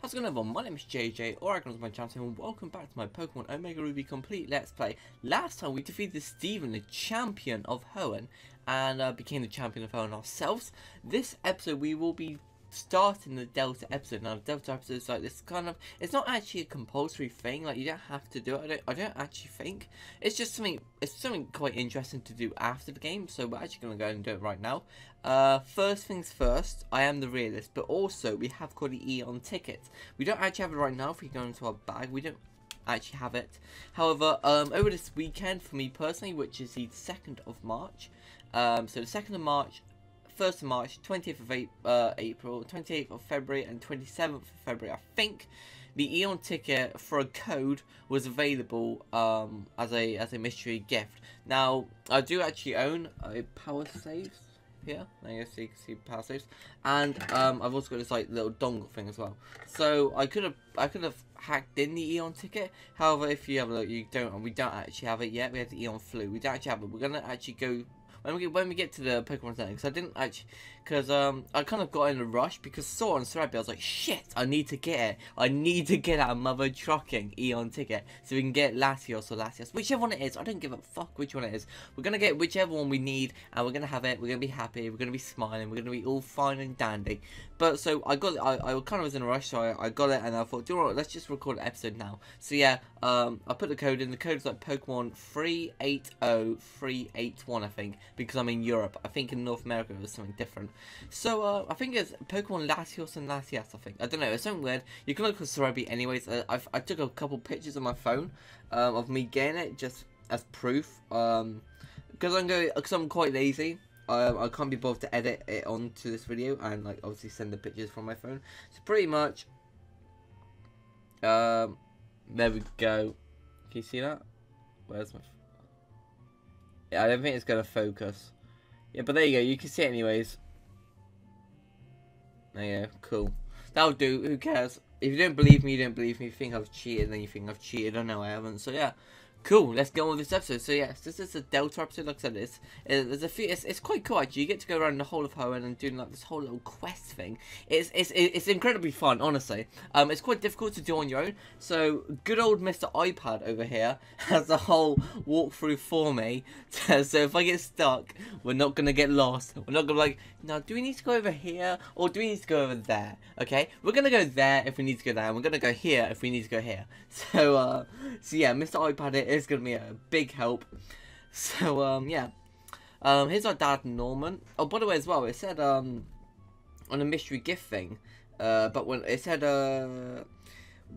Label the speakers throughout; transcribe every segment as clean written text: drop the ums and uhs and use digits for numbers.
Speaker 1: How's it going, everyone? My name is JJ, or I can my channel, and welcome back to my Pokemon Omega Ruby Complete Let's Play. Last time we defeated Steven, the champion of Hoenn, and became the champion of Hoenn ourselves. This episode we will be starting the Delta episode. Now the Delta episode is like this kind of, it's not actually a compulsory thing, like you don't have to do it. I don't actually think. It's just something, it's something quite interesting to do after the game, so we're actually going to go and do it right now. First things first, I am the realist, but also we have got the Eon ticket. We don't actually have it right now. If we go into our bag, we don't actually have it. However, over this weekend for me personally, which is the 2nd of March, so the 2nd of March, 1st of March, 20th of April, 28th of February, and 27th of February, I think, the Eon ticket for a code was available as a mystery gift. Now, I do actually own a power saves here. There you go, so you can see power saves, and I've also got this like little dongle thing as well. So I could have hacked in the Eon ticket. However, if you have a look, we don't actually have it yet. We have the Eon flu. We don't actually have it. We're gonna actually go. When we get to the Pokemon Center, because I didn't actually, because I kind of got in a rush because I saw on Cerebi, I was like, shit, I need to get it. I need to get our mother trucking Eon ticket so we can get Latios or Latias, whichever one it is. I don't give a fuck which one it is. We're gonna get whichever one we need, and we're gonna have it. We're gonna be happy. We're gonna be smiling. We're gonna be all fine and dandy. But so I got it. I kind of was in a rush, so I got it, and I thought, do you know what? Let's just record an episode now. So yeah, I put the code in. The code is like Pokemon 380381, I think, because I'm in Europe. I think in North America it was something different. So I think it's Pokemon Latios and Latias. I think, I don't know. It's something weird. You can look at Cerebi anyways. I took a couple pictures on my phone of me getting it just as proof. Because I'm quite lazy. I can't be bothered to edit it onto this video and like obviously send the pictures from my phone. So pretty much, there we go. Can you see that? Where's my? Yeah, I don't think it's gonna focus. Yeah, but there you go. You can see it anyways. There you go. Cool. That'll do. Who cares? If you don't believe me, you don't believe me. If you think I've cheated, then you think I've cheated. I know I haven't. So yeah. Cool, let's get on with this episode. So yes, this is a Delta episode. Like I said, there's a few. It's quite cool actually. You get to go around the whole of Hoenn and doing like this whole little quest thing. It's incredibly fun, honestly. It's quite difficult to do on your own. So good old Mr. iPad over here has the whole walkthrough for me. So if I get stuck, we're not gonna get lost. We're not gonna like, now do we need to go over here or do we need to go over there? Okay, we're gonna go there if we need to go there, and we're gonna go here if we need to go here. So yeah, Mr. iPad is going to be a big help. So, yeah. Here's our dad, Norman. Oh, by the way, as well, it said, on a mystery gift thing, but when it said,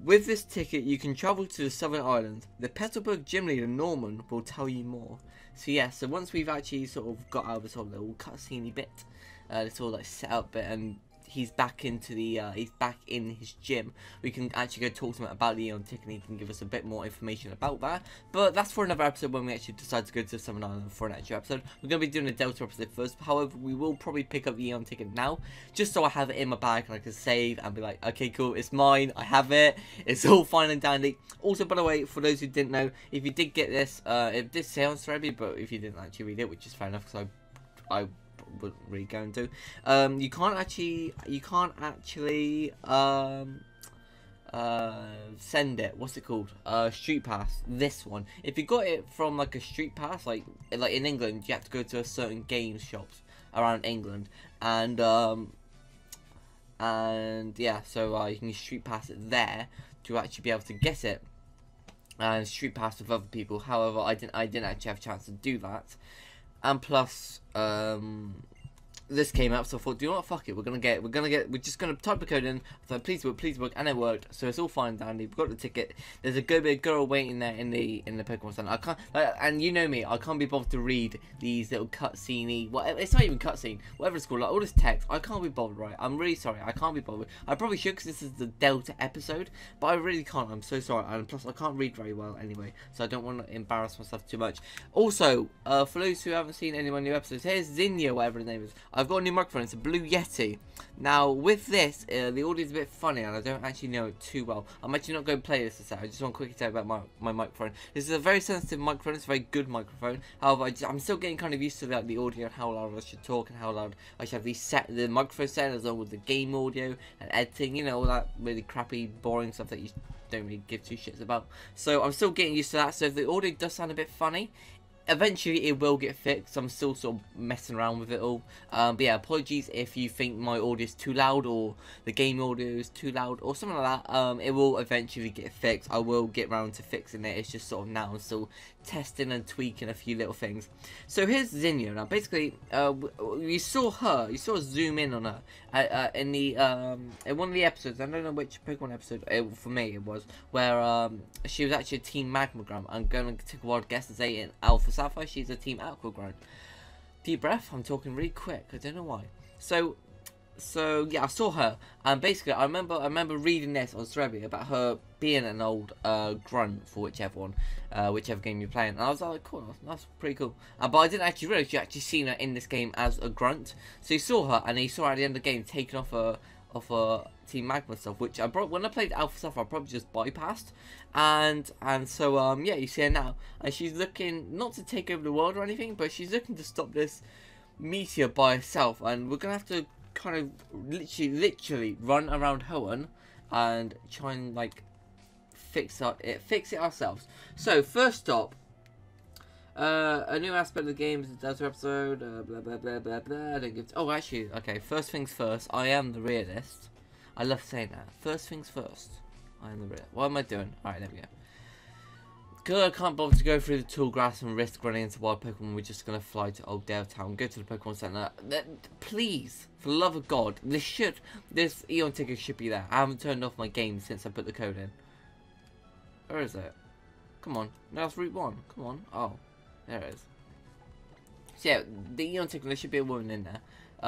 Speaker 1: with this ticket, you can travel to the Southern Islands. The Petalburg gym leader, Norman, will tell you more. So, yeah, so once we've actually sort of got out of this whole little cutscene bit, this whole, like, setup bit, and he's back into the he's back in his gym, we can actually go talk to him about the Eon ticket, and he can give us a bit more information about that. But that's for another episode when we actually decide to go to Southern Island for an extra episode. We're going to be doing a Delta episode first. However, we will probably pick up the Eon ticket now, just so I have it in my bag and I can save and be like, okay, cool, it's mine, I have it, it's all fine and dandy. Also, by the way, for those who didn't know, if you did get this, it did say on Cerebi, but if you didn't actually read it, which is fair enough, because I wouldn't really go into, you can't actually send it, what's it called, street pass, this one. If you got it from like a street pass, like in England, you have to go to a certain game shops around England, and yeah, so you can street pass it there to actually be able to get it and street pass with other people. However, I didn't actually have a chance to do that. And plus, this came up, so I thought, do you know what, fuck it, we're just gonna type the code in. I thought, please work, and it worked. So it's all fine and dandy. We've got the ticket. There's a good girl waiting there in the Pokemon Center. I can't, and you know me, I can't be bothered to read these little cutscene-y, whatever. It's not even cutscene, whatever it's called, like all this text. I can't be bothered, right? I'm really sorry. I can't be bothered. I probably should, because this is the Delta episode, but I really can't. I'm so sorry. And plus, I can't read very well anyway, so I don't want to embarrass myself too much. Also, for those who haven't seen any of my new episodes, here's Zinnia, whatever his name is. I've got a new microphone. It's a Blue Yeti. Now, with this, the audio is a bit funny, and I don't actually know it too well. I'm actually not going to play this I just want to quickly tell you about my microphone. This is a very sensitive microphone. It's a very good microphone. However, I'm still getting kind of used to the audio and how loud I should talk and how loud I should have the microphone set as well with the game audio and editing. You know, all that really crappy, boring stuff that you don't really give two shits about. So I'm still getting used to that. So if the audio does sound a bit funny, eventually it will get fixed. I'm still sort of messing around with it all. But yeah, apologies if you think my audio is too loud or the game audio is too loud or something like that. It will eventually get fixed. I will get round to fixing it. It's just sort of now I'm still testing and tweaking a few little things. So here's Zinnia. Now basically, you saw her. You saw us zoom in on her in one of the episodes. I don't know which Pokemon episode. For me, it was where she was actually a Team Magmagram. I'm going to take a wild guess and say in Alpha Sapphire, she's a Team Aquaground. Deep breath. I'm talking really quick. I don't know why. So yeah, I saw her, and basically I remember reading this on Cerebi about her being an old grunt for whichever game you're playing, and I was like, cool, that's pretty cool. But I didn't actually realise you actually seen her in this game as a grunt. So you saw her, and you saw her at the end of the game taking off her Team Magma stuff, which when I played Alpha Sapphire, I probably just bypassed, and so yeah, you see her now, and she's looking not to take over the world or anything, but she's looking to stop this meteor by herself, and we're gonna have to kind of literally run around Hoenn and try and like fix it ourselves. So first stop, a new aspect of the game is the Delta episode. Blah blah blah blah blah. I don't give. Oh, actually, okay. First things first. I am the realist. I love saying that. First things first. I am the realist. What am I doing? All right, there we go. Because I can't bother to go through the tall grass and risk running into wild Pokemon, we're just going to fly to Old Dale Town, go to the Pokemon Center. Please, for the love of God, this Eon ticket should be there. I haven't turned off my game since I put the code in. Where is it? Come on. No, that's Route 1. Come on. Oh, there it is. So yeah, the Eon ticket, there should be a woman in there.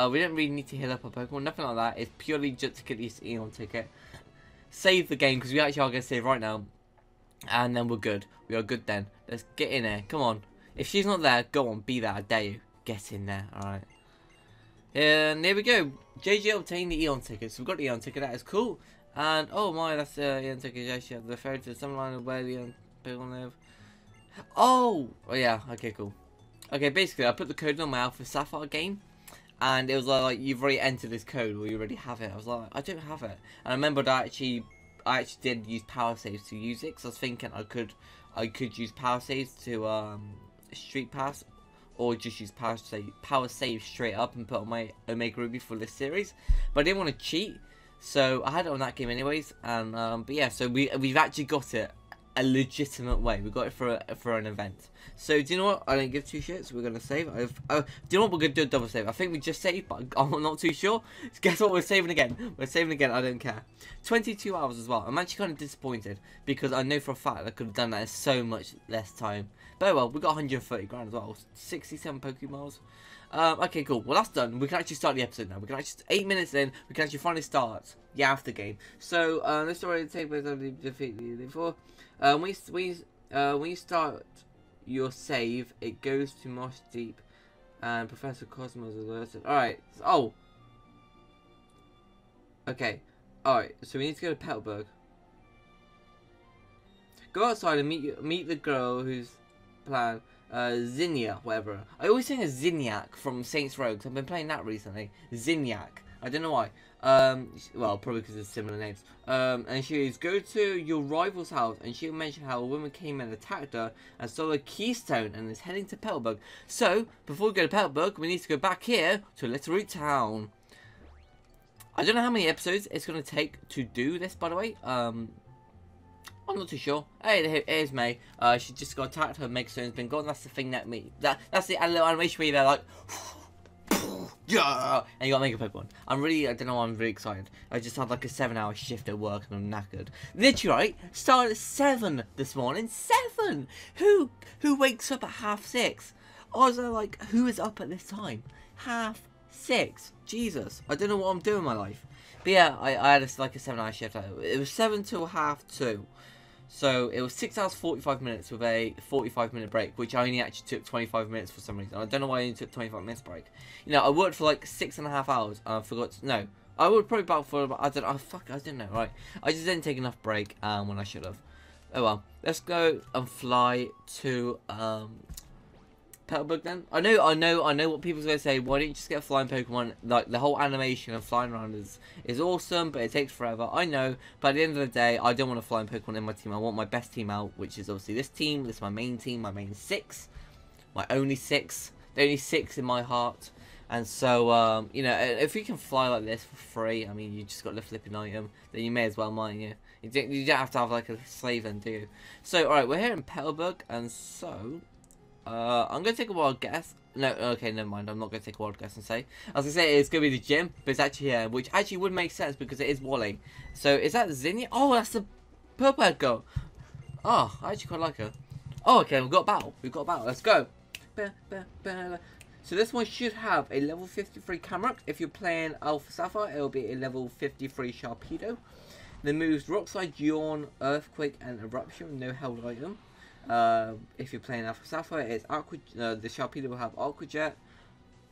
Speaker 1: We don't really need to heal up our Pokemon, nothing like that. It's purely just to get this Eon ticket. Save the game, because we actually are going to save right now. And then we're good. We are good then. Let's get in there. Come on. If she's not there, go on. Be there. I dare you. Get in there. Alright. And there we go. JJ obtained the Eon ticket. So we've got the Eon ticket. That is cool. And, oh my, that's the Eon ticket. Yeah, she had referred to some line of where the Eon people live. Oh! Oh, yeah. Okay, cool. Okay, basically, I put the code on my Alpha Sapphire game. And it was like, you've already entered this code, or you already have it. I was like, I don't have it. And I remembered I actually did use power saves to use it, because I was thinking I could use power saves to street pass, or just use power save straight up and put on my Omega Ruby for this series. But I didn't want to cheat, so I had it on that game anyways. And but yeah, so we've actually got it a legitimate way. We got it for an event. So do you know what? I don't give two shits. We're gonna save. Do you know what? We're gonna do a double save. I think we just saved, but I'm not too sure. Guess what? We're saving again. We're saving again. I don't care. 22 hours as well. I'm actually kind of disappointed because I know for a fact I could have done that in so much less time. But well, we got 130 grand as well. 67 Pokéballs. Okay, cool. Well, that's done. We can actually start the episode now. We can actually 8 minutes in. We can actually finally start the after game. So let's already take place on the defeat before. When you start your save, it goes to Moss Deep, and Professor Cosmos alerted. Alright, oh! Okay, alright, so we need to go to Petalburg. Go outside and meet the girl whose plan, Zinnia, whatever. I always think of Zinniac from Saints Row, because I've been playing that recently. Zinniac. I don't know why. Well, probably because it's similar names. And she is, go to your rival's house, and she'll mention how a woman came and attacked her and stole a keystone and is heading to Petalburg. So, before we go to Petalburg, we need to go back here to Little Root Town. I don't know how many episodes it's going to take to do this, by the way. I'm not too sure. Hey, here's May. She just got attacked. Her Mega Stone's been gone. That's the thing that that's the little animation where they're like, yeah, and you got Mega Pokemon. I don't know why I'm really excited. I just had like a 7-hour shift at work and I'm knackered. Literally, right? Started at 7 this morning. 7. Who wakes up at 6:30? I was like, who is up at this time? 6:30. Jesus, I don't know what I'm doing in my life. But yeah, I had like a 7-hour shift. It was 7 till 2:30. So it was 6 hours 45 minutes with a 45-minute break, which I only actually took 25 minutes for some reason. I don't know why I only took 25 minutes break. You know, I worked for like 6.5 hours and I forgot to, no. I would probably about for about, I don't know, I didn't know, right. I just didn't take enough break when I should have. Oh well, let's go and fly to Petalburg then. I know what people's gonna say. Why don't you just get a flying Pokemon? Like the whole animation of flying around is awesome, but it takes forever. I know, but at the end of the day, I don't want a flying Pokemon in my team. I want my best team out, which is obviously this team. This is my main team, my main 6, my only 6, the only 6 in my heart. And so, you know, if you can fly like this for free, I mean, you just got the flipping item, then you may as well, mightn't you? You don't have to have like a slave then, do you? So, alright, we're here in Petalburg, and so I'm going to take a wild guess. No, okay, never mind. I'm not going to take a wild guess and say. I was going to say it's going to be the gym, but it's actually here, which actually would make sense because it is Wally. So, is that Zinnia? Oh, that's the purple head girl. Oh, I actually quite like her. Oh, okay, we've got a battle. We've got a battle. Let's go. So, this one should have a level 53 Camerupt. If you're playing Alpha Sapphire, it will be a level 53 Sharpedo. The moves Rockslide, Yawn, Earthquake, and Eruption. No held item. If you're playing Alpha Sapphire, it's the Sharpedo will have Aqua Jet.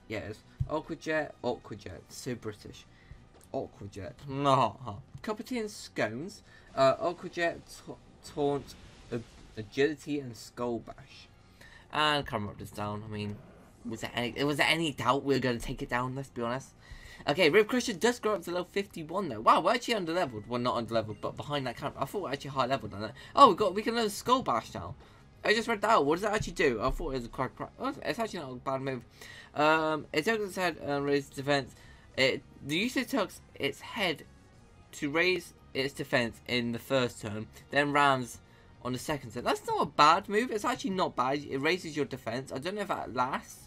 Speaker 1: Yes, Aqua Jet. So British. Aqua Jet. No. Cup of Tea and Scones. Aqua Jet, Taunt, Agility, and Skull Bash. And Camerupt is down. I mean, was there any doubt we were going to take it down? Let's be honest. Okay, Rib Crusher does grow up to level 51 though. Wow, we're actually under-leveled. Well, not under-leveled, but behind that camera. I thought we were actually high-leveled on that. Oh, we can learn Skull Bash now. I just read that out. What does that actually do? I thought it was a quite... Oh, it's actually not a bad move. It tugs its head and raises defense. The user tugs its head to raise its defense in the first turn, then rams on the second turn. That's not a bad move. It's actually not bad. It raises your defense. I don't know if that lasts.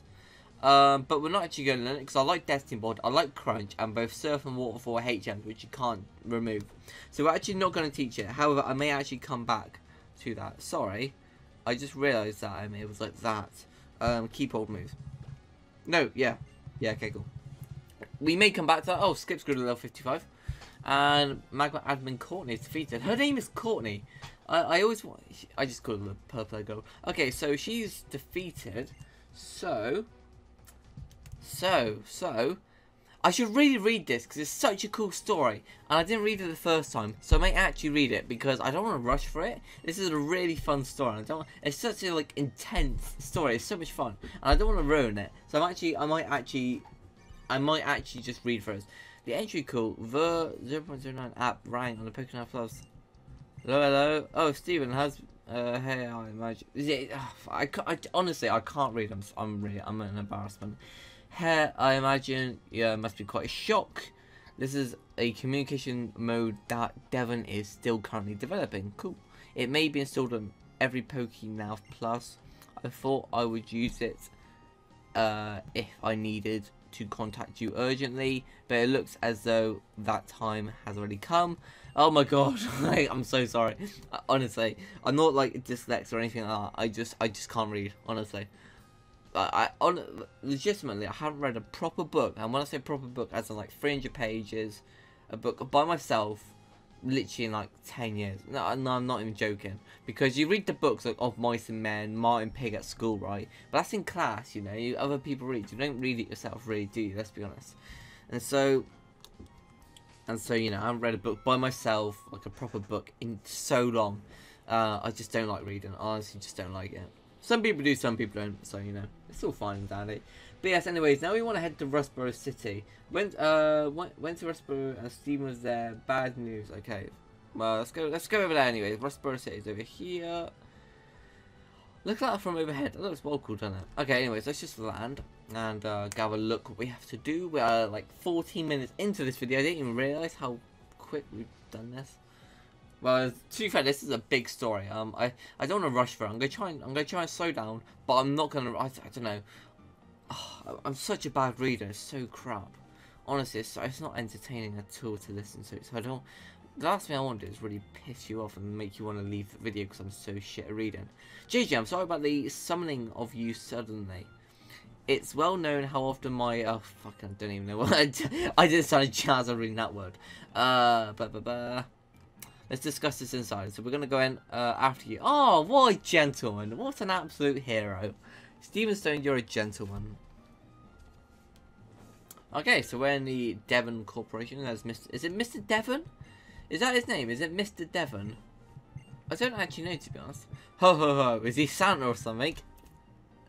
Speaker 1: But we're not actually going to learn it because I like Destiny Board, I like Crunch, and both Surf and Waterfall are HMs, which you can't remove. So we're actually not going to teach it. However, I may actually come back to that. Sorry, I just realised that it was like that. Keep old moves. No, yeah, okay, cool. We may come back to that. Oh, Skip's good at level 55, and Magma Admin Courtney is defeated. Her name is Courtney. I just call her the purple girl. Okay, so she's defeated. So I should really read this because it's such a cool story, and I didn't read it the first time, so I may actually read it because I don't want to rush for it. This is a really fun story. It's such a like intense story. It's so much fun, and I don't want to ruin it. So I might actually just read first. The entry call the 0.09 app rang on the Pokemon Plus. Hello. Oh, Stephen has. Hey, I imagine. Honestly, I can't read. I'm an embarrassment. Here, I imagine, yeah, must be quite a shock. This is a communication mode that Devon is still currently developing. Cool. It may be installed on every PokeNav Plus. I thought I would use it if I needed to contact you urgently, but it looks as though that time has already come. Oh my god, I'm so sorry. Honestly, I'm not like dyslexic or anything like that. I just can't read, honestly. Legitimately, I haven't read a proper book, and when I say proper book, as in like 300 pages, a book by myself, literally in like 10 years. No, I'm not even joking. Because you read the books like Of Mice and Men, Martin Pig at school, right? But that's in class, you know. Other people read. You don't read it yourself, really, do you? Let's be honest. And so, you know, I haven't read a book by myself, like a proper book, in so long. I just don't like reading. I honestly just don't like it. Some people do, some people don't, so, you know, it's all fine and dandy. But yes, anyways, now we want to head to Rustboro City. Went to Rustboro and Steven was there. Bad news. Okay, well, let's go over there anyways. Rustboro City is over here. Look at that from overhead. That looks well cool, doesn't it? Okay, anyways, let's just land and have a look what we have to do. We are like 14 minutes into this video. I didn't even realise how quick we've done this. Well, to be fair, this is a big story. I don't want to rush for it. I'm gonna try and slow down, but I'm not gonna. I don't know. Oh, I'm such a bad reader. It's so crap. Honestly, it's not entertaining at all to listen to. So I don't. The last thing I want to do is really piss you off and make you want to leave the video because I'm so shit at reading. JJ, I'm sorry about the summoning of you suddenly. It's well known how often my fuck, I don't even know what I did. Sound jazz on reading that word. Let's discuss this inside. So we're going to go in after you. Oh, what a gentleman. What an absolute hero. Stephen Stone, you're a gentleman. Okay, so we're in the Devon Corporation. As is it Mr. Devon? Is that his name? Is it Mr. Devon? I don't actually know, to be honest. Ho ho ho. Is he Santa or something?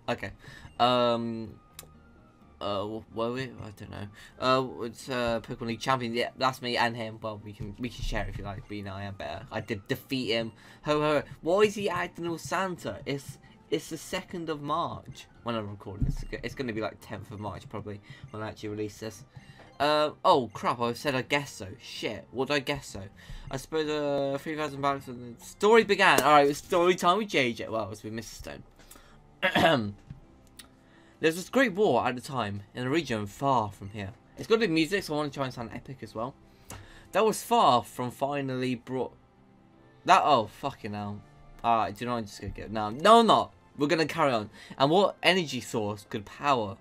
Speaker 1: Okay. Well, I don't know. It's Pokemon League champion. Yeah, that's me and him. Well, we can share it if you like. But you know, I am better. I did defeat him. Ho ho. Why is he acting all Santa? It's the 2nd of March when I'm recording this. It's going to be like 10th of March probably when I actually release this. Oh crap! I said I guess so. Shit. What did I guess so? I suppose 3,000 bucks and the story began. All right, it was story time with JJ. Well, it was with Mr. Stone. There was this great war at the time in a region far from here. It's got good music, so I want to try and sound epic as well. That was far from finally brought. That oh fucking hell! Alright, do you know I'm just gonna get no, I'm not. We're gonna carry on. And what energy source could power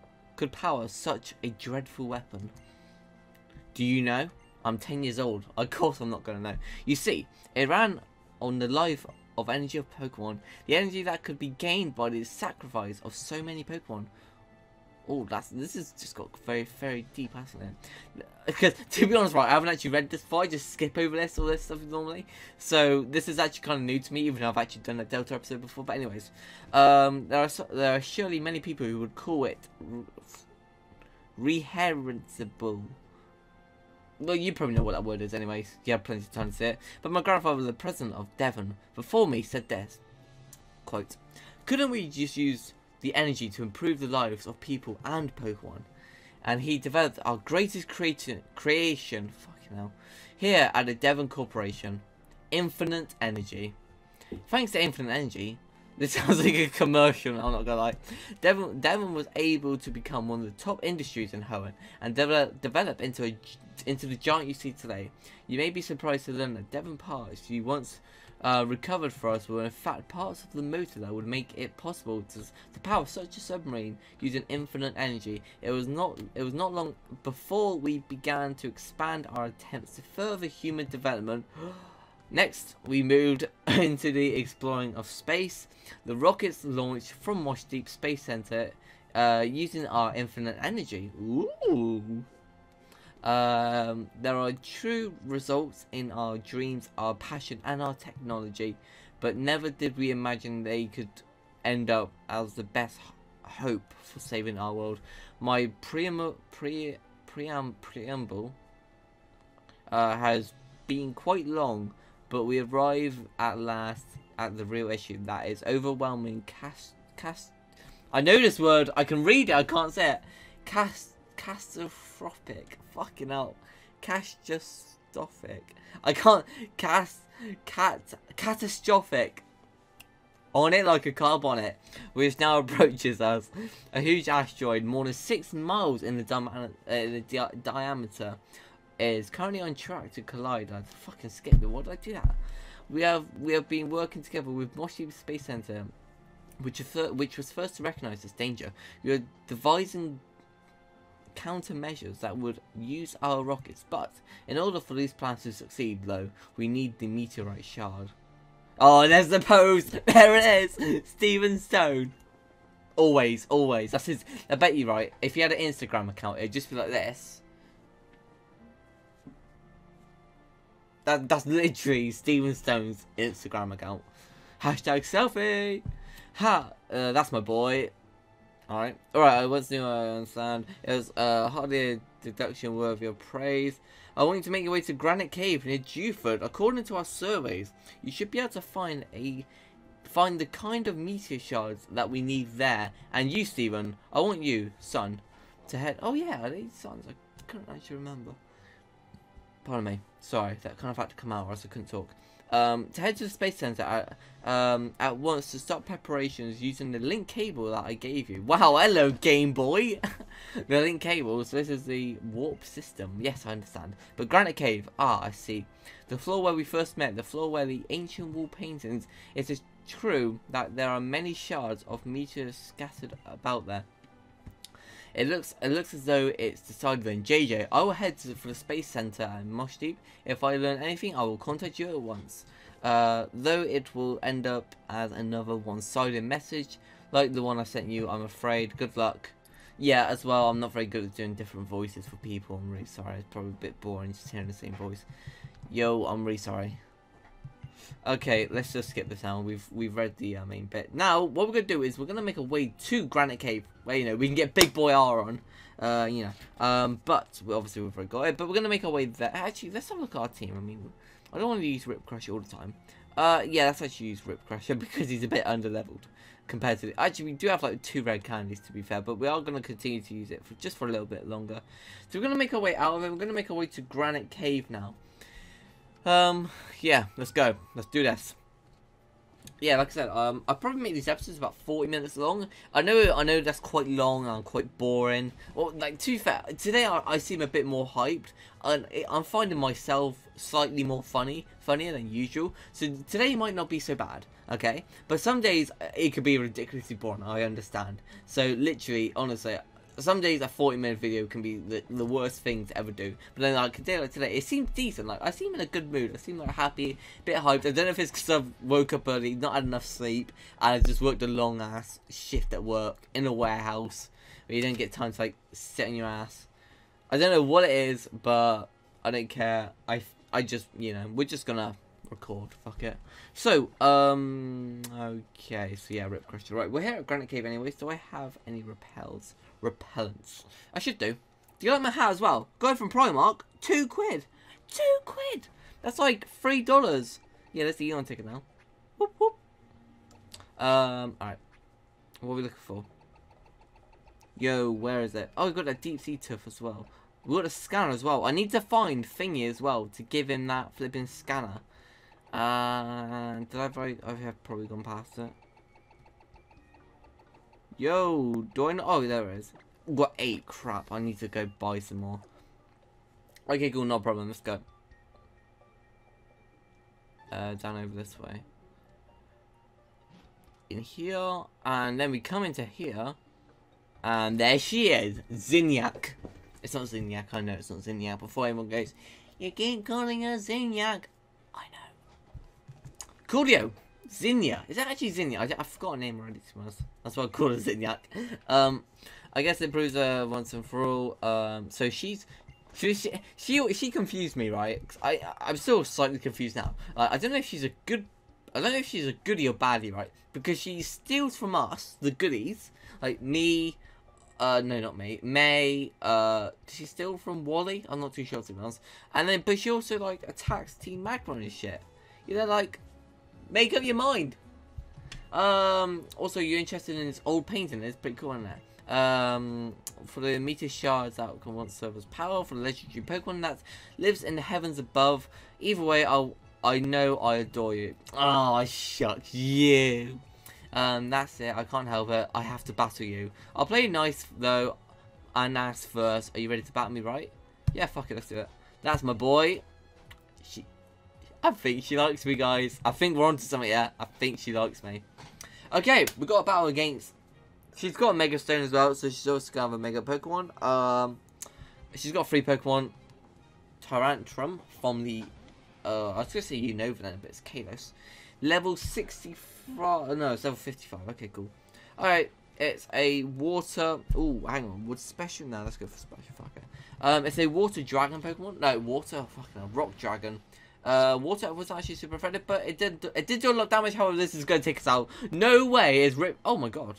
Speaker 1: such a dreadful weapon? Do you know? I'm 10 years old. Of course, I'm not gonna know. You see, it ran on the life of energy of Pokemon, the energy that could be gained by the sacrifice of so many Pokemon. Oh, this has just got very, very deep, hasn't it? Because, to be honest, right, I haven't actually read this before. I just skip over all this stuff normally. So, this is actually kind of new to me, even though I've actually done a Delta episode before. But anyways, there are surely many people who would call it reherensible. Well, you probably know what that word is anyways. You have plenty of time to say it. But my grandfather, the president of Devon, before me, said this. Quote, couldn't we just use the energy to improve the lives of people and Pokemon? And he developed our greatest creation, fucking hell, here at the Devon Corporation, Infinite Energy. Thanks to Infinite Energy, this sounds like a commercial, I'm not gonna lie. Devon was able to become one of the top industries in Hoenn and develop into the giant you see today. You may be surprised to learn that Devon parts you once recovered for us were in fact parts of the motor that would make it possible to power such a submarine using infinite energy. It was not long before we began to expand our attempts to further human development. Next, we moved into the exploring of space. The rockets launched from Mosh Deep Space Center using our infinite energy. Ooh. There are true results in our dreams, our passion and our technology, but never did we imagine they could end up as the best hope for saving our world. My preamble has been quite long, but we arrive at last at the real issue, that is overwhelming I know this word, I can read it, I can't say it. Catastrophic. Fucking hell. Catastrophic. I can't. Catastrophic. On it like a car bonnet, which now approaches us. A huge asteroid, more than 6 miles in the diameter, is currently on track to collide. I fucking skipped it. What did I do that? We have been working together with Mosh Deep Space Center, which was first to recognize this danger. We are devising countermeasures that would use our rockets, but in order for these plans to succeed, though, we need the meteorite shard. Oh, there's the pose. There it is. Stephen Stone. Always. That's his. I bet you, right, if he had an Instagram account, it'd just be like this. That's literally Stephen Stone's Instagram account. Hashtag selfie. That's my boy. Alright, what's new? I understand. It was hardly a deduction worthy of praise. I want you to make your way to Granite Cave near Dewford. According to our surveys, you should be able to find the kind of meteor shards that we need there. And you, Stephen, I want you, son, to head. Oh yeah, are these sons? I couldn't actually remember. Pardon me. Sorry, that kind of had to come out, or else I couldn't talk. To head to the Space Center at once to start preparations using the link cable that I gave you. Wow, hello Game Boy! The link cable, so this is the warp system. Yes, I understand. But Granite Cave, I see. The floor where we first met, the floor where the ancient wall paintings, it is true that there are many shards of meteors scattered about there. It looks as though it's decided then. JJ, I will head for the Space Center at Mosh Deep. If I learn anything, I will contact you at once. Though it will end up as another one-sided message, like the one I sent you, I'm afraid. Good luck. Yeah, as well, I'm not very good at doing different voices for people. I'm really sorry. It's probably a bit boring just hearing the same voice. Yo, I'm really sorry. Okay, let's just skip this now. We've read the main bit. Now, what we're gonna do is we're gonna make a way to Granite Cave, where we can get Big Boy R on. But obviously we've already got it. But we're gonna make our way there. Actually, let's have a look at our team. I mean, I don't want to use Rip Crusher all the time. Yeah, let's actually use Rip Crusher because he's a bit underleveled compared to actually we do have like 2 red candies to be fair, but we are going to continue to use it for just for a little bit longer. So we're going to make our way out of it. We're going to make our way to Granite Cave now. Yeah, let's go. Let's do this. Yeah, like I said, I probably make these episodes about 40 minutes long. I know that's quite long and quite boring. Well, like, to be fair, today I seem a bit more hyped, and I'm finding myself slightly more funnier than usual. So today might not be so bad, okay? But some days it could be ridiculously boring. I understand. So literally, honestly, some days a 40-minute video can be the worst thing to ever do. But then like a day like today, it seemed decent. Like I seem in a good mood. I seem like happy, a bit hyped. I don't know if it's because I woke up early, not had enough sleep, and I just worked a long ass shift at work in a warehouse where you don't get time to like sit on your ass. I don't know what it is, but I don't care. I just, we're just gonna record. Fuck it. So, okay. So yeah, Rip Crusher. Right, we're here at Granite Cave anyways. Do I have any repellents? I should do. Do you like my hat as well? Going from Primark, £2. £2. That's like $3. Yeah, that's the Eon ticket now. Whoop whoop. Alright. What are we looking for? Yo, where is it? Oh, we got a deep sea tooth as well. We got a scanner as well. I need to find Thingy as well to give him that flipping scanner. Did I have probably gone past it. Yo, do I know? Oh, there it is. We've got 8. Crap, I need to go buy some more. Okay, cool, no problem. Let's go. Down over this way. In here, and then we come into here, and there she is, Zinyak. It's not Zinyak, I know it's not Zinyak. Before everyone goes, you keep calling her Zinyak. I know. Coolio. Zinnia. Is that actually Zinnia? I forgot her name already, to be honest. That's why I call her Zinyak. I guess it proves once and for all. So she confused me, right? I'm still slightly confused now. I don't know if she's a goodie or baddie, right? Because she steals from us the goodies, like me. No, not me. May. Did she steal from Wally? I'm not too sure, to be honest. And then, but she also like attacks Team Magma and shit. Like, make up your mind. Also, you're interested in this old painting? It's pretty cool, isn't it? For the meteor shards that can once serve as power for the legendary Pokemon that lives in the heavens above. Either way, I know I adore you. Oh, shucks, you. That's it. I can't help it. I have to battle you. I'll play nice though, and ask first. Are you ready to battle me? Right? Yeah. Fuck it. Let's do it. That's my boy. I think she likes me, guys. I think we're onto something. Yeah. I think she likes me. Okay, we got a battle against. She's got a Mega Stone as well, so she's also gonna have a Mega Pokemon. She's got 3 Pokemon. Tyrantrum from the. I was gonna say Unova then, but it's Kalos. Level 65. No, it's level 55. Okay, cool. Alright, it's a water. Oh, hang on. What's special? No, let's go for special. Fuck it. It's a water dragon Pokemon. No, water. Fucking rock dragon. Water was actually super effective, but it did do a lot of damage. However, this is going to take us out. No way is Rip. Oh my god.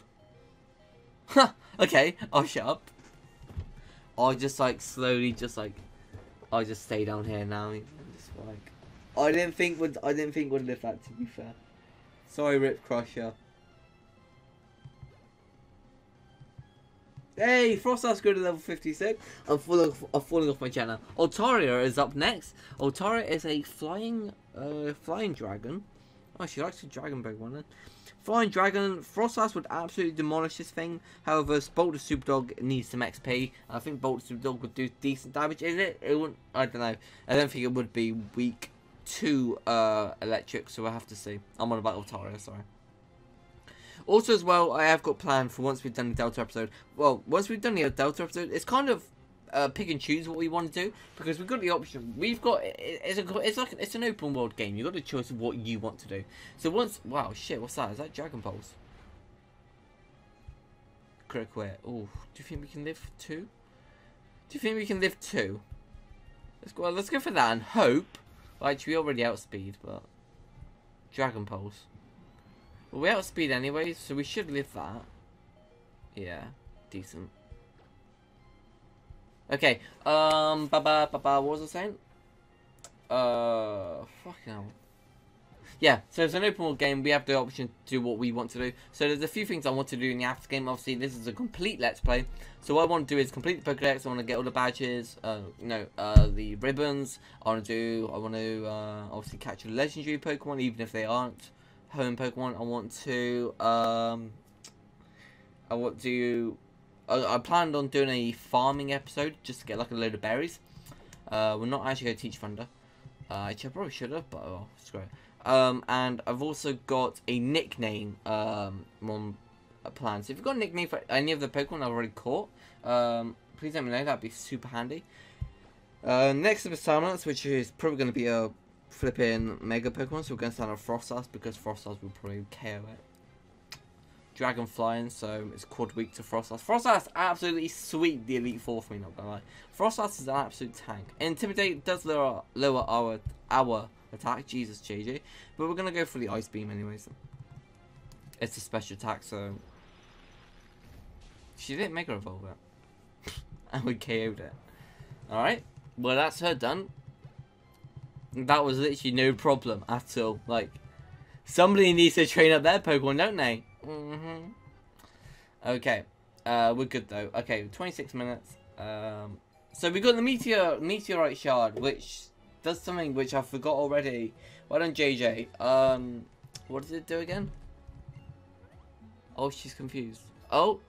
Speaker 1: Huh. Okay, I'll shut up. I'll just like slowly, I'll just stay down here now. Just like. I didn't think would live that, to be fair. Sorry, Rip Crusher. Hey, Frosthouse go to level 56. I'm falling off my channel. Altaria is up next. Altaria is a flying dragon. Oh, she likes the dragon Pokemon then. Flying dragon. Frosthouse would absolutely demolish this thing. However, Bolt the Super Dog needs some XP. I think Bolt the Super Dog would do decent damage. Is it? It wouldn't. I don't know. I don't think it would be weak to electric, so I have to see. I'm on about Altaria, sorry. Also, as well, I have got planned for once we've done the Delta episode. Well, once we've done the Delta episode, it's kind of pick and choose what we want to do, because we've got the option. We've got it's an open world game. You've got the choice of what you want to do. So once, wow, shit, what's that? Is that Dragon Pulse? Critical quit. Oh, do you think we can live 2? Do you think we can live 2? Let's go for that and hope. Well, actually, we already outspeed, but Dragon Pulse. Well, we outspeed anyway, so we should live that. Yeah, decent. Okay, what was I saying? Fucking hell. Yeah, so it's an open world game. We have the option to do what we want to do. So there's a few things I want to do in the after game. Obviously, this is a complete Let's Play. So what I want to do is complete the Pokédex. I want to get all the badges, the ribbons. I want to obviously catch a legendary Pokemon, even if they aren't home Pokemon. I planned on doing a farming episode just to get like a load of berries. We're not actually going to teach Thunder. Actually, I probably should have, but oh, screw it. And I've also got a nickname on a plan. So if you've got a nickname for any of the Pokemon I've already caught, please let me know. That'd be super handy. Next up is Silence, which is probably going to be a flipping Mega Pokemon. So we're going to start on Frostas, because Frostas will probably KO it. Dragon Flying, so it's quad weak to Frostas. Frostas absolutely sweet the Elite Four for me, not gonna lie. Frostas is an absolute tank. Intimidate does lower our attack, Jesus JJ, but we're gonna go for the Ice Beam anyways. It's a special attack, so she didn't Mega Evolve it, and we KO'd it. All right, well that's her done. That was literally no problem at all. Like, somebody needs to train up their Pokemon, don't they? Okay, we're good though. Okay, 26 minutes. So we got the meteorite shard, which does something which I forgot already. Well done, JJ. What does it do again? Oh, she's confused. Oh,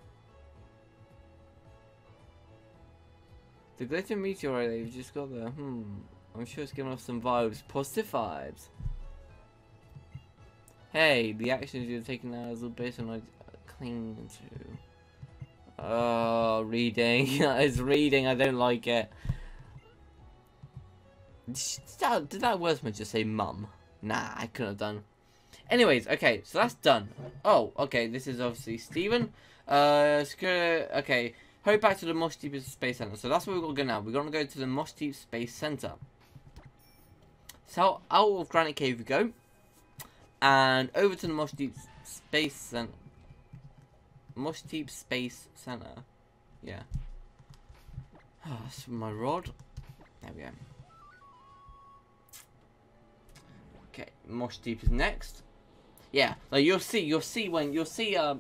Speaker 1: the glitter meteorite. You've just got the I'm sure it's giving off some vibes, positive vibes. Hey, the actions you're taking now is based on like cling to. Oh, reading. It's reading. I don't like it. Did that wordsmith just say mum? Nah, I couldn't have done. Anyways, okay, so that's done. Oh, okay, this is obviously Steven. Okay, hurry back to the Mosh Deep Space Center. So that's where we're going to go now. We're going to go to the Mosh Deep Space Center. So out of Granite Cave we go. And over to the Mosh Deep Space Center. Mosh Deep Space Center. Yeah. Oh, that's my rod. There we go. Okay, Mosh Deep is next. Yeah, like you'll see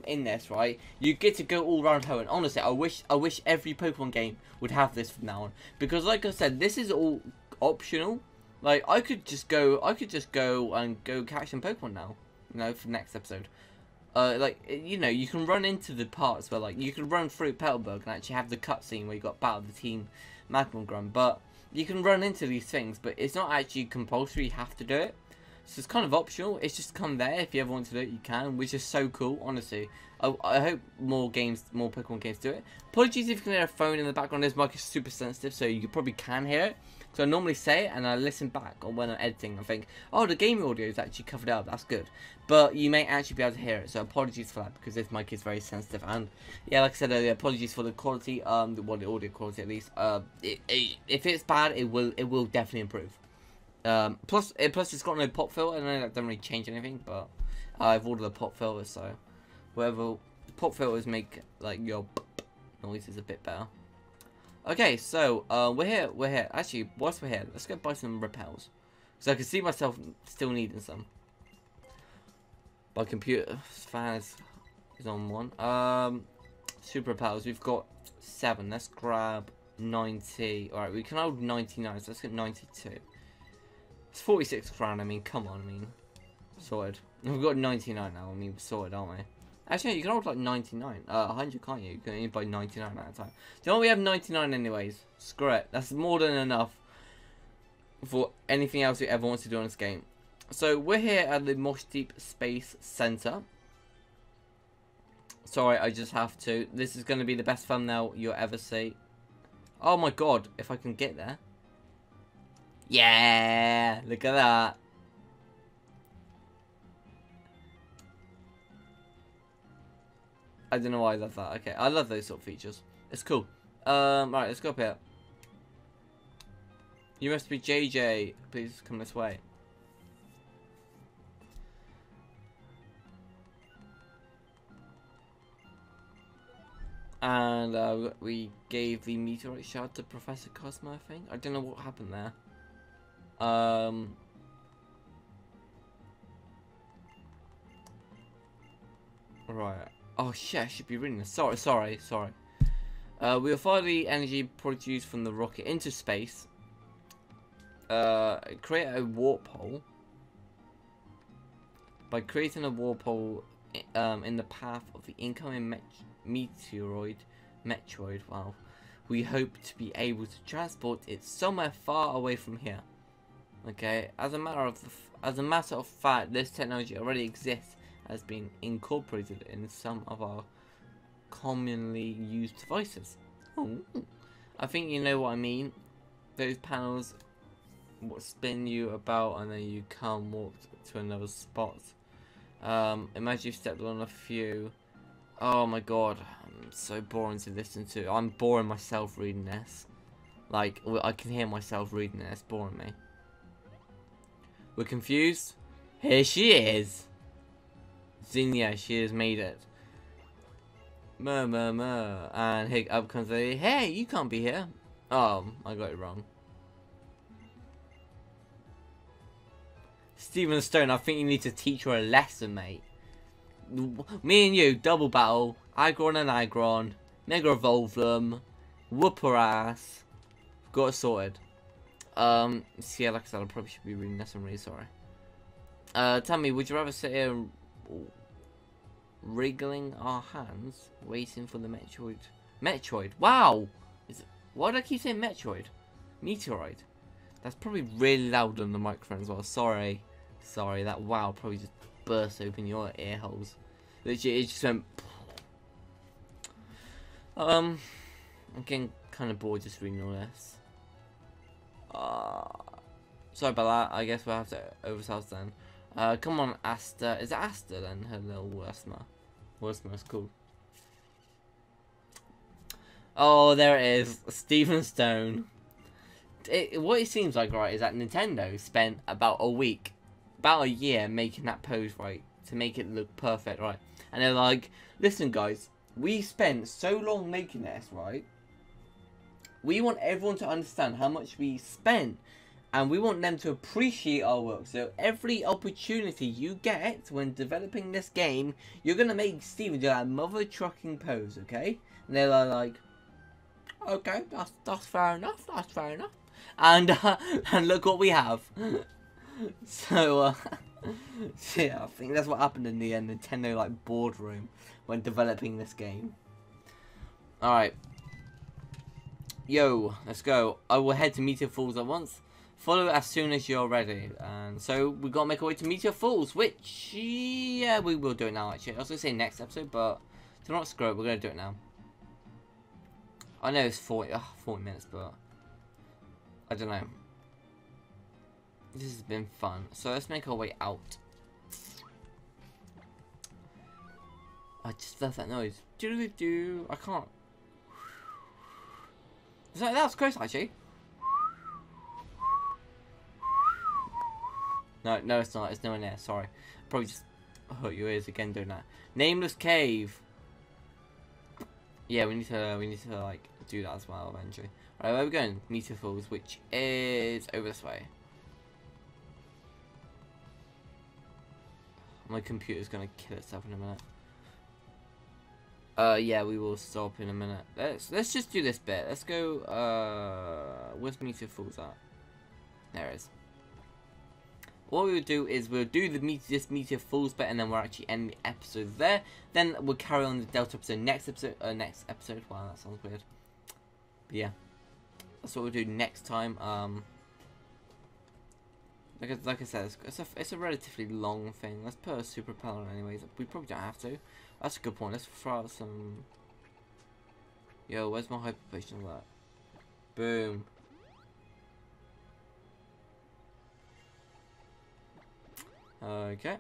Speaker 1: in this, right? You get to go all around Hoenn. Honestly, I wish every Pokemon game would have this from now on, because like I said, this is all optional. Like I could just go and go catch some Pokemon now, you know, for the next episode. Like, you know, you can run into the parts where, like, you can run through Petalburg and actually have the cutscene where you got Battle of the Team Magmagrum, but you can run into these things, but it's not actually compulsory, you have to do it. So it's kind of optional. It's just come there. If you ever want to do it, you can, which is so cool, honestly. I hope more Pokemon games do it. Apologies if you can hear a phone in the background. This mic is super sensitive, so you probably can hear it. So I normally say it and I listen back, or when I'm editing, I think, oh, the game audio is actually covered up. That's good. But you may actually be able to hear it. So apologies for that, because this mic is very sensitive. And yeah, like I said earlier, apologies for the quality. The audio quality at least. If it's bad, it will definitely improve. Plus it's got no pop filter. I know that doesn't really change anything, but I've ordered a pop filter, so whatever pop filters make like your noise is a bit better. Okay, so we're here. Actually, whilst we're here, let's go buy some repels, so I can see myself still needing some. My computer fan is on one. Super repels. We've got 7. Let's grab 90. All right, we can hold 99. So let's get 92. It's 46 crown. I mean, come on. I mean, sorted. We've got 99 now. I mean, sorted, aren't we? Actually, you can hold like 99. 100, can't you? You can only buy 99 at a time. Do you know what? We have 99 anyways. Screw it. That's more than enough for anything else you ever want to do on this game. So we're here at the Mosh Deep Space Center. Sorry, I just have to. This is going to be the best thumbnail you'll ever see. Oh my god, if I can get there. Yeah, look at that. I don't know why I love that. Okay, I love those sort of features. It's cool. Right, let's go up here. You must be JJ. Please come this way. And we gave the meteorite shard to Professor Cosmo, I think. I don't know what happened there. Right. Oh shit, I should be reading this. Sorry. We'll fire the energy produced from the rocket into space. Create a warp hole. By creating a warp hole in the path of the incoming meteoroid, wow, we hope to be able to transport it somewhere far away from here. Okay, as a matter of fact, this technology already exists, has been incorporated in some of our commonly used devices. Oh, I think you know what I mean. Those panels what spin you about and then you can't walk to another spot. Imagine you stepped on a few. Oh my god, I'm so boring to listen to. I'm boring myself reading this. Like, I can hear myself reading this. It's boring me. We're confused? Here she is! Zinnia, she has made it. And here up comes the, hey, you can't be here. Oh, I got it wrong. Steven Stone, I think you need to teach her a lesson, mate. Me and you, double battle, Aggron and Aggron, Mega Evolve them, whoop her ass. Got it sorted. See, like I said, I probably should be reading this. I'm really sorry. Tell me, would you rather sit here wriggling our hands, waiting for the Metroid? Metroid? Wow! Why do I keep saying Metroid? Meteoroid. That's probably really loud on the microphone as well. Sorry, that wow probably just burst open your ear holes. Literally, it just went. I'm getting kind of bored just reading all this. Sorry about that. I guess we'll have to oversell then. Come on, Asta. Is it Asta then? Her little Worsma. Worsma's cool. Oh, there it is. Steven Stone. What it seems like, right, is that Nintendo spent about a year making that pose, right, to make it look perfect, right? And they're like, listen, guys, we spent so long making this, right? We want everyone to understand how much we spent, and we want them to appreciate our work. So every opportunity you get when developing this game, you're gonna make Steven do that mother trucking pose, okay? And they're like, okay, that's fair enough. That's fair enough. And look what we have. So yeah, I think that's what happened in the Nintendo like boardroom when developing this game. All right. Yo, let's go. I will head to Meteor Falls at once. Follow as soon as you're ready. And so we gotta make our way to Meteor Falls, which yeah, we will do it now. Actually, I was gonna say next episode, but do not screw it. We're gonna do it now. I know it's 40 minutes, but I don't know. This has been fun. So let's make our way out. I just love that noise. Doo-doo-doo. I can't. That was close, actually. No, it's not. It's nowhere near. Sorry. Probably just hurt your ears again doing that. Nameless Cave. Yeah, we need to like do that as well eventually. Alright, where are we going? Meteor Falls, which is over this way. My computer's gonna kill itself in a minute. Yeah, we will stop in a minute. Let's just do this bit. Let's go. Where's Meteor Falls at? There it is. What we will do is we'll do this Meteor Falls bit, and then we'll actually end the episode there. Then we'll carry on the Delta episode next episode. Wow, that sounds weird. But yeah, that's what we'll do next time. like I said, it's a relatively long thing. Let's put a super repel on anyways. We probably don't have to. That's a good point. Let's throw out some. Yo, where's my hyper potion of that? Boom. Okay.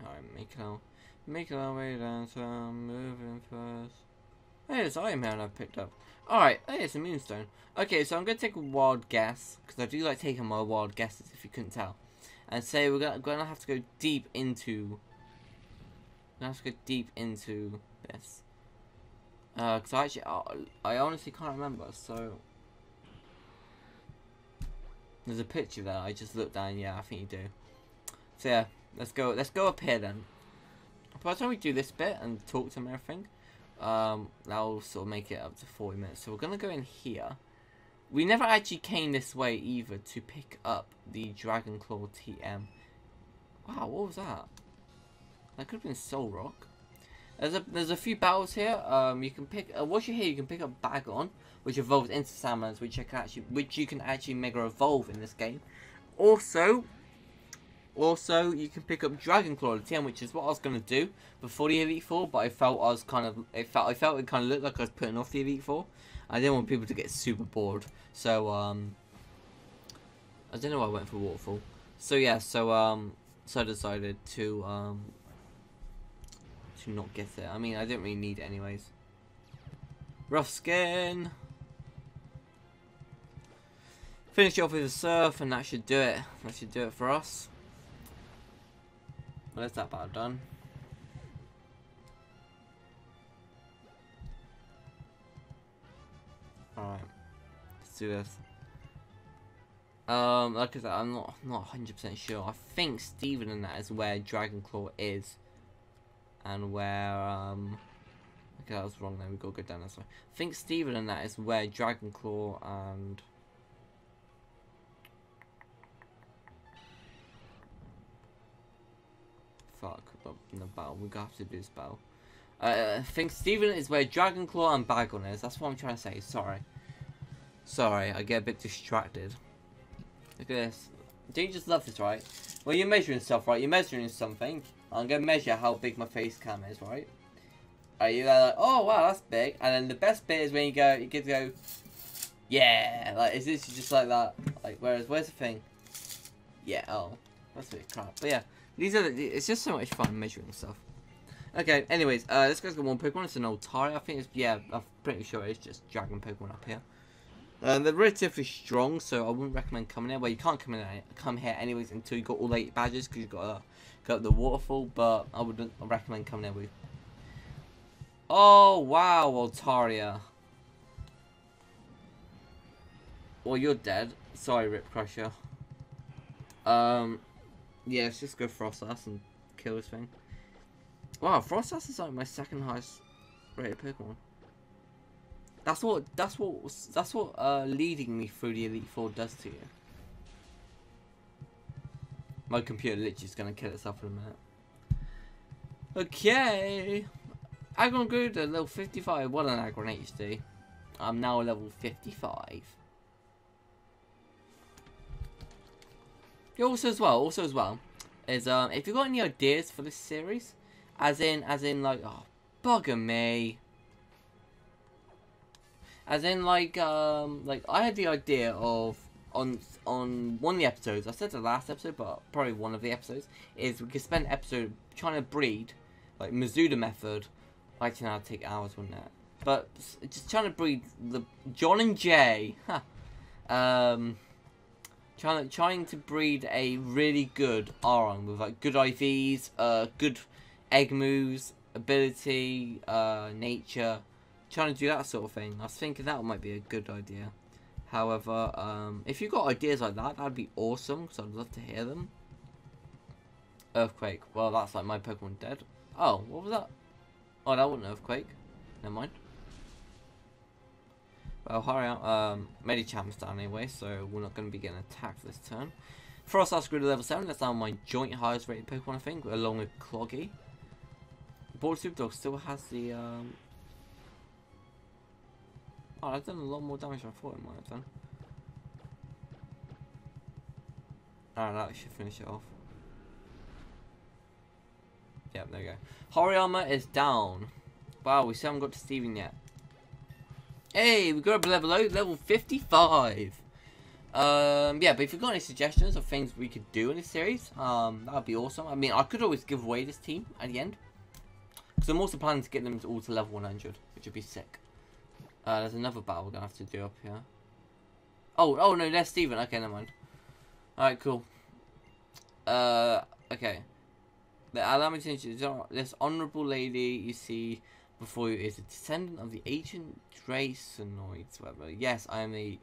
Speaker 1: Alright, making our way down, so I'm moving first. Hey, there's Iron Man I've picked up. Alright, hey, it's a moonstone. Okay, so I'm going to take a wild guess, because I do like taking my wild guesses, if you couldn't tell. And say we're gonna have to go deep into... this. Because I honestly can't remember, so... There's a picture there, I just looked down, yeah, I think you do. So yeah, let's go up here then. By the time we do this bit and talk to them and everything, that'll sort of make it up to 40 minutes. So we're gonna go in here. We never actually came this way either to pick up the Dragon Claw TM. Wow, what was that? That could have been Soul Rock. There's a few battles here. You can pick once you're here, you can pick up Bagon, which evolves into Salamence, which you can actually mega evolve in this game. Also, you can pick up Dragon Claw TM, which is what I was gonna do before the Elite Four, but I felt it kind of looked like I was putting off the Elite Four. I didn't want people to get super bored, so I don't know why I went for Waterfall. So yeah, so I decided to not get it. I mean, I didn't really need it anyways. Rough skin. Finish off with a surf, and that should do it. That should do it for us. Well, that's that battle done. Alright, let's do this. Like I said, I'm not 100% sure. I think Steven and that is where Dragon Claw is. And where, okay, that was wrong then, we gotta go down this way. I think Steven and that is where Dragon Claw and... Fuck, in the battle, we're gonna have to do this battle. I think Steven is where Dragon Claw and Bagon is, that's what I'm trying to say, sorry. Sorry, I get a bit distracted. Look at this. Don't you just love this, right? Well, you're measuring stuff, right? You're measuring something. I'm going to measure how big my face cam is, right? Are you like, oh, wow, that's big. And then the best bit is when you get to go, yeah. Like, is this just like that? Like, where's the thing? Yeah, oh. That's a bit crap. But yeah, it's just so much fun measuring stuff. Okay, anyways, this guy's got one Pokemon. It's an old Tari. I think it's, yeah, I'm pretty sure it's just Dragon Pokemon up here. They're relatively strong, so I wouldn't recommend coming here. Well, you can't come here anyways until you got all 8 badges, because you've got to go up the waterfall, but I wouldn't recommend coming here with. Oh, wow, Altaria. Well, you're dead. Sorry, Rip Crusher. Yeah, let's just go Frostas and kill this thing. Wow, Frostas is like my second highest rated Pokemon. That's what leading me through the Elite Four does to you. My computer literally is gonna kill itself in a minute. Okay, Aggron grew to level 55. What an Aggron HD. I'm now level 55. Also as well, is if you've got any ideas for this series, as in like, oh, bugger me. As in, like I had the idea of, on one of the episodes, I said the last episode, but probably one of the episodes, is we could spend an episode trying to breed, like, Mizuda method. Actually, that'd take hours, wouldn't it? But, just trying to breed the John and Jay, trying to breed a really good Aron with, like, good IVs, good egg moves, ability, nature. Trying to do that sort of thing. I was thinking that might be a good idea. However, if you've got ideas like that, that'd be awesome, because I'd love to hear them. Earthquake. Well, that's like my Pokemon dead. Oh, what was that? Oh, that wasn't Earthquake. Never mind. Well, hurry up. Medicham's down anyway, so we're not going to be getting attacked this turn. Frostas grew to level 7. That's now my joint highest rated Pokemon, I think, along with Cloggy. Board Super Dog still has the, Oh, I've done a lot more damage than I thought it might have done. Alright, that should finish it off. Yep, there we go. Horror armor is down. Wow, we still haven't got to Steven yet. Hey, we got up level 55. Yeah, but if you've got any suggestions of things we could do in this series, that would be awesome. I mean, I could always give away this team at the end. Because I'm also planning to get them all to level 100, which would be sick. There's another battle we're going to have to do up here. Oh no, there's Steven. Okay, never mind. Alright, cool. Okay. Allow me to introduce this honourable lady you see before you is a descendant of the ancient Draconoids, whatever. Yes, I am a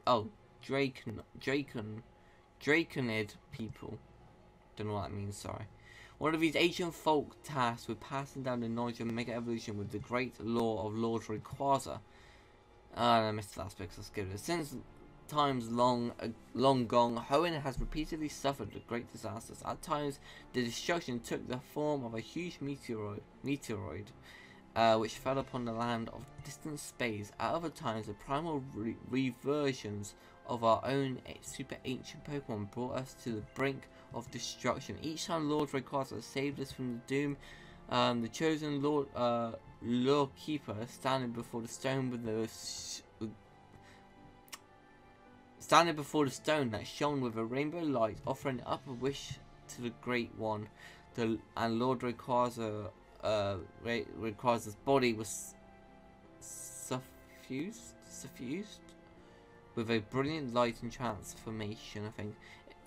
Speaker 1: Draconid people. Don't know what that means, sorry. One of these ancient folk tasked with passing down the knowledge of Mega Evolution with the great law of Lord Rayquaza. I missed the last bit, so I'll skip it. Since times long gone, Hoenn has repeatedly suffered great disasters. At times, the destruction took the form of a huge meteoroid, which fell upon the land of distant space. At other times, the primal reversions of our own super ancient Pokemon brought us to the brink of destruction. Each time Lord Rayquaza saved us from the doom, the chosen Lore Keeper standing before the stone with the that shone with a rainbow light, offering up a wish to the Great One. And Lord Rayquaza's body was suffused with a brilliant light and transformation. I think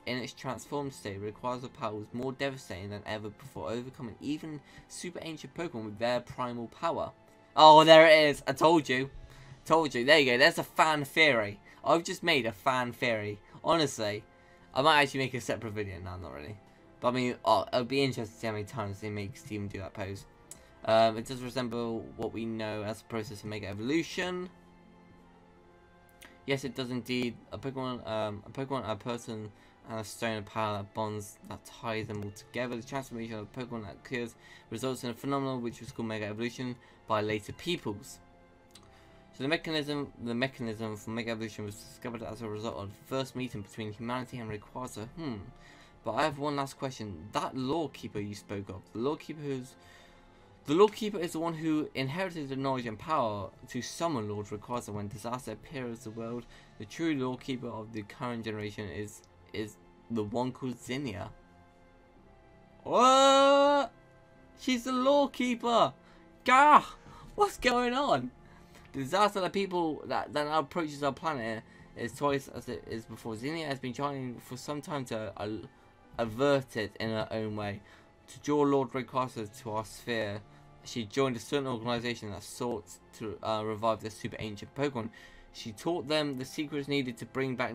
Speaker 1: in its transformed state, Rayquaza's power was more devastating than ever before, overcoming even super ancient Pokemon with their primal power. Oh, there it is! I told you. Told you. There you go. There's a fan theory. I've just made a fan theory. Honestly, I might actually make a separate video. No, not really. But I mean, it'll be interesting to see how many times they make Steven do that pose. It does resemble what we know as the process of Mega Evolution. Yes, it does indeed. A Pokemon, a person, and a stone of power that bonds, that ties them all together. The transformation of a Pokemon that occurs results in a phenomenon which was called Mega Evolution by later peoples. So the mechanism for Mega Evolution was discovered as a result of the first meeting between humanity and Rayquaza. But I have one last question. That Lore Keeper you spoke of, the Lore Keeper is the one who inherited the knowledge and power to summon Lord Rayquaza when disaster appears in the world. The true Lore Keeper of the current generation is the one called Zinnia. What? She's the Lore Keeper. Gah! What's going on? The disaster that now approaches our planet is twice as it is before. Zinnia has been trying for some time to avert it in her own way. To draw Lord Rayquaza to our sphere, she joined a certain organization that sought to revive the super ancient Pokemon. She taught them the secrets needed to bring back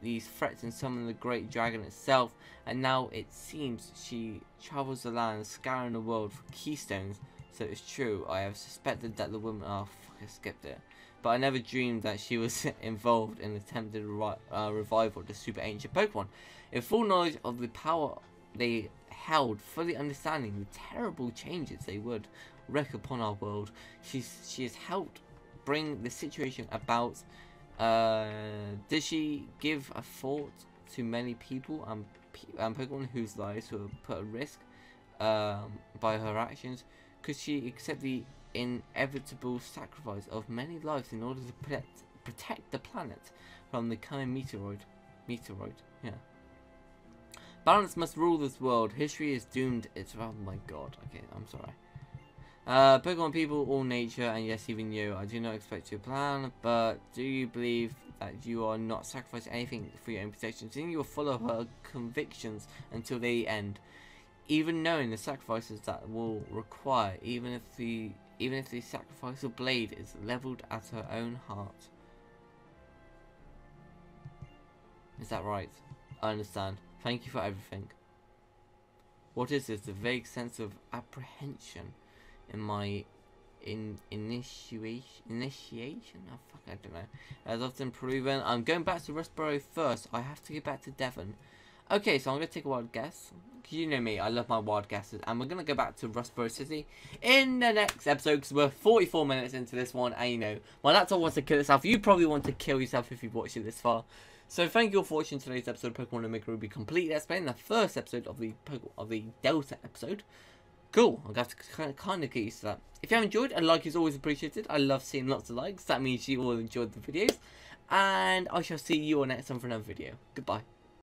Speaker 1: these threats and summon the great dragon itself. And now it seems she travels the land, scouring the world for keystones. So it's true, I have suspected that the woman... Oh, fuck, I skipped it. But I never dreamed that she was involved in the attempted revival of the super ancient Pokemon. In full knowledge of the power they held, fully understanding the terrible changes they would wreak upon our world, she has helped bring the situation about. Did she give a thought to many people and Pokemon whose lives were put at risk by her actions? Could she accept the inevitable sacrifice of many lives in order to protect the planet from the coming meteoroid? Yeah. Balance must rule this world. History is doomed. Oh my god. Okay, I'm sorry. Pokemon people, all nature, and yes, even you. I do not expect your plan, but do you believe that you are not sacrificing anything for your own protection? Do you think you will follow her convictions until the end? Even knowing the sacrifices that will require, even if the sacrificial blade is leveled at her own heart. Is that right? I understand. Thank you for everything. What is this? A vague sense of apprehension in my initiation? Oh fuck, I don't know. As often proven. I'm going back to Rustboro first. I have to get back to Devon. Okay, so I'm going to take a wild guess. You know me, I love my wild guesses. And we're going to go back to Rustboro City in the next episode, because we're 44 minutes into this one. And you know, my laptop wants to kill itself. You probably want to kill yourself if you've watched it this far. So thank you all for watching today's episode of Pokemon Omega Ruby Complete Let's Play, in the first episode of the Delta episode. Cool, I'm going to have to kind of get used to that. If you have enjoyed, a like is always appreciated. I love seeing lots of likes. That means you all enjoyed the videos. And I shall see you all next time for another video. Goodbye.